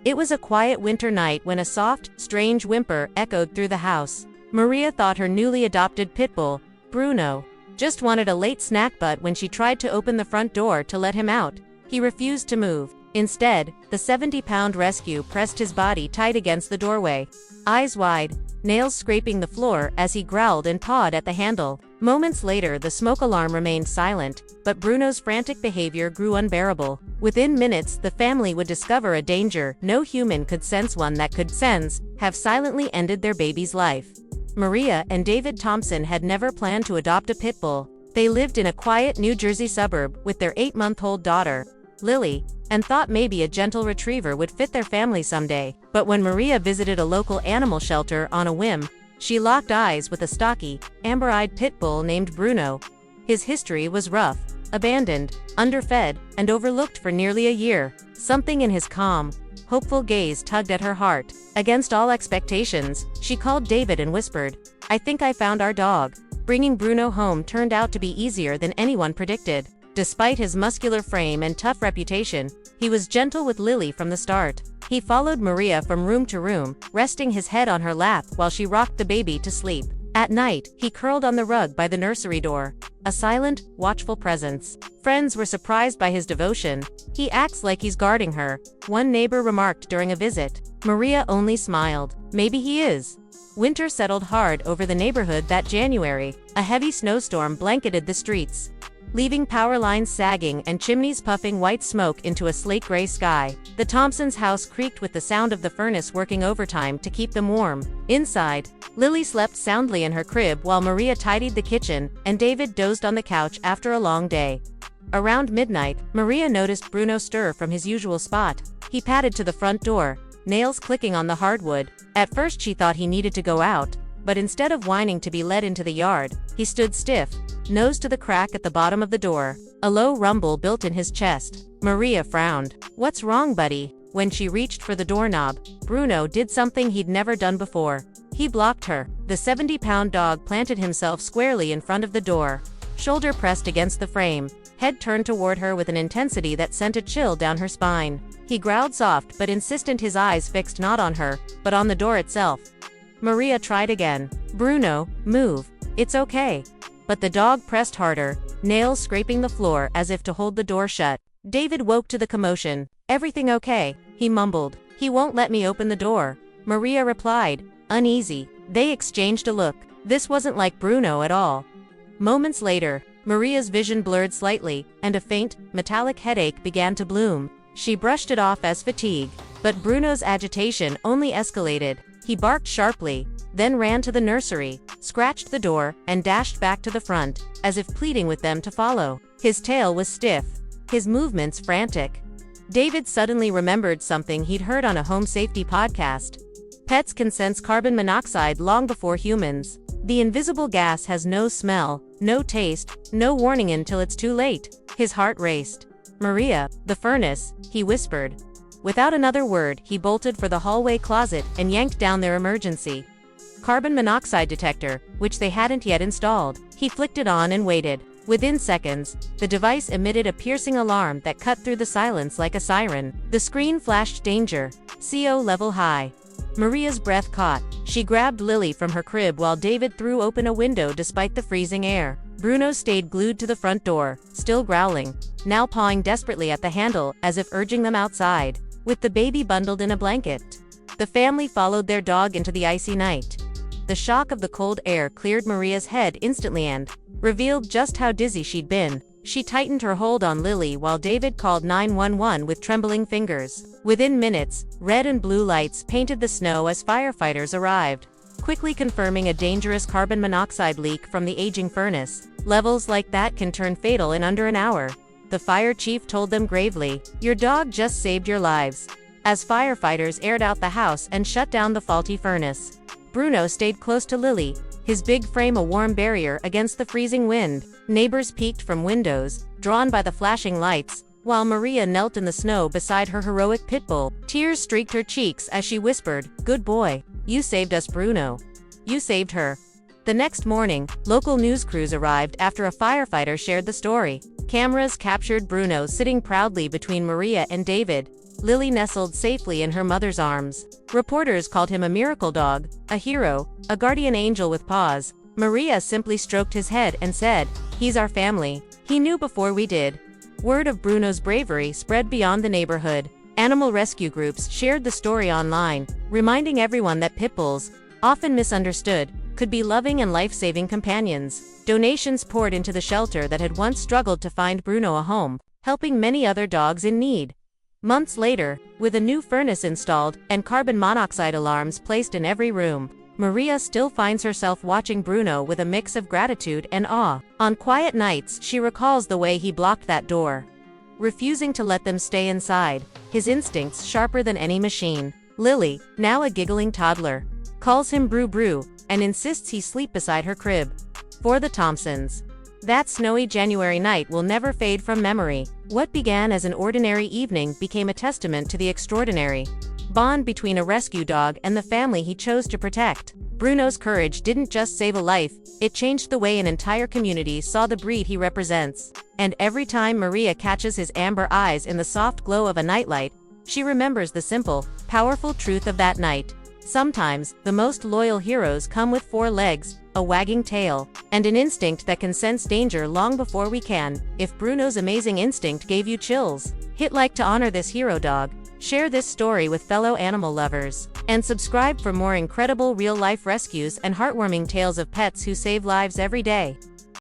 It was a quiet winter night when a soft, strange whimper echoed through the house. Maria thought her newly adopted pit bull, Bruno, just wanted a late snack, but when she tried to open the front door to let him out, he refused to move. Instead, the 70-pound rescue pressed his body tight against the doorway, eyes wide, nails scraping the floor as he growled and pawed at the handle. Moments later, the smoke alarm remained silent, but Bruno's frantic behavior grew unbearable. Within minutes, the family would discover a danger no human could sense, one that could have silently ended their baby's life. Maria and David Thompson had never planned to adopt a pit bull. They lived in a quiet New Jersey suburb with their 8-month-old daughter, Lily, and thought maybe a gentle retriever would fit their family someday. But when Maria visited a local animal shelter on a whim, she locked eyes with a stocky, amber-eyed pit bull named Bruno. His history was rough, abandoned, underfed, and overlooked for nearly a year. Something in his calm, hopeful gaze tugged at her heart. Against all expectations, she called David and whispered, "I think I found our dog." Bringing Bruno home turned out to be easier than anyone predicted. Despite his muscular frame and tough reputation, he was gentle with Lily from the start. He followed Maria from room to room, resting his head on her lap while she rocked the baby to sleep. At night, he curled on the rug by the nursery door, a silent, watchful presence. Friends were surprised by his devotion. "He acts like he's guarding her," one neighbor remarked during a visit. Maria only smiled. "Maybe he is." Winter settled hard over the neighborhood that January. A heavy snowstorm blanketed the streets, leaving power lines sagging and chimneys puffing white smoke into a slate-gray sky. The Thompsons' house creaked with the sound of the furnace working overtime to keep them warm. Inside, Lily slept soundly in her crib while Maria tidied the kitchen, and David dozed on the couch after a long day. Around midnight, Maria noticed Bruno stir from his usual spot. He padded to the front door, nails clicking on the hardwood. At first she thought he needed to go out, but instead of whining to be led into the yard, he stood stiff, nose to the crack at the bottom of the door. A low rumble built in his chest. Maria frowned. "What's wrong, buddy?" When she reached for the doorknob, Bruno did something he'd never done before. He blocked her. The 70-pound dog planted himself squarely in front of the door, shoulder pressed against the frame, head turned toward her with an intensity that sent a chill down her spine. He growled soft but insistent, his eyes fixed not on her, but on the door itself. Maria tried again. "Bruno, move. It's okay." But the dog pressed harder, nails scraping the floor as if to hold the door shut. David woke to the commotion. "Everything okay?" he mumbled. "He won't let me open the door," Maria replied, uneasy. They exchanged a look. This wasn't like Bruno at all. Moments later, Maria's vision blurred slightly, and a faint, metallic headache began to bloom. She brushed it off as fatigue, but Bruno's agitation only escalated. He barked sharply, then ran to the nursery, scratched the door, and dashed back to the front, as if pleading with them to follow. His tail was stiff, his movements frantic. David suddenly remembered something he'd heard on a home safety podcast. Pets can sense carbon monoxide long before humans. The invisible gas has no smell, no taste, no warning until it's too late. His heart raced. "Maria, the furnace," he whispered. Without another word, he bolted for the hallway closet and yanked down their emergency carbon monoxide detector, which they hadn't yet installed. He flicked it on and waited. Within seconds, the device emitted a piercing alarm that cut through the silence like a siren. The screen flashed danger, CO level high. Maria's breath caught. She grabbed Lily from her crib while David threw open a window despite the freezing air. Bruno stayed glued to the front door, still growling, now pawing desperately at the handle as if urging them outside. With the baby bundled in a blanket, the family followed their dog into the icy night. The shock of the cold air cleared Maria's head instantly and revealed just how dizzy she'd been. She tightened her hold on Lily while David called 911 with trembling fingers. Within minutes, red and blue lights painted the snow as firefighters arrived, quickly confirming a dangerous carbon monoxide leak from the aging furnace. "Levels like that can turn fatal in under an hour," the fire chief told them gravely. "Your dog just saved your lives." As firefighters aired out the house and shut down the faulty furnace, Bruno stayed close to Lily, his big frame a warm barrier against the freezing wind. Neighbors peeked from windows, drawn by the flashing lights, while Maria knelt in the snow beside her heroic pit bull. Tears streaked her cheeks as she whispered, "Good boy. You saved us, Bruno. You saved her." The next morning, local news crews arrived after a firefighter shared the story. Cameras captured Bruno sitting proudly between Maria and David, Lily nestled safely in her mother's arms. Reporters called him a miracle dog, a hero, a guardian angel with paws. Maria simply stroked his head and said, "He's our family. He knew before we did." Word of Bruno's bravery spread beyond the neighborhood. Animal rescue groups shared the story online, reminding everyone that pit bulls, often misunderstood, could be loving and life-saving companions. Donations poured into the shelter that had once struggled to find Bruno a home, helping many other dogs in need. Months later, with a new furnace installed and carbon monoxide alarms placed in every room, Maria still finds herself watching Bruno with a mix of gratitude and awe. On quiet nights, she recalls the way he blocked that door, refusing to let them stay inside, his instincts sharper than any machine. Lily, now a giggling toddler, calls him Brew Brew, and insists he sleep beside her crib. For the Thompsons, that snowy January night will never fade from memory. What began as an ordinary evening became a testament to the extraordinary bond between a rescue dog and the family he chose to protect. Bruno's courage didn't just save a life, it changed the way an entire community saw the breed he represents. And every time Maria catches his amber eyes in the soft glow of a nightlight, she remembers the simple, powerful truth of that night. Sometimes, the most loyal heroes come with 4 legs, a wagging tail, and an instinct that can sense danger long before we can. If Bruno's amazing instinct gave you chills, hit like to honor this hero dog, share this story with fellow animal lovers, and subscribe for more incredible real-life rescues and heartwarming tales of pets who save lives every day.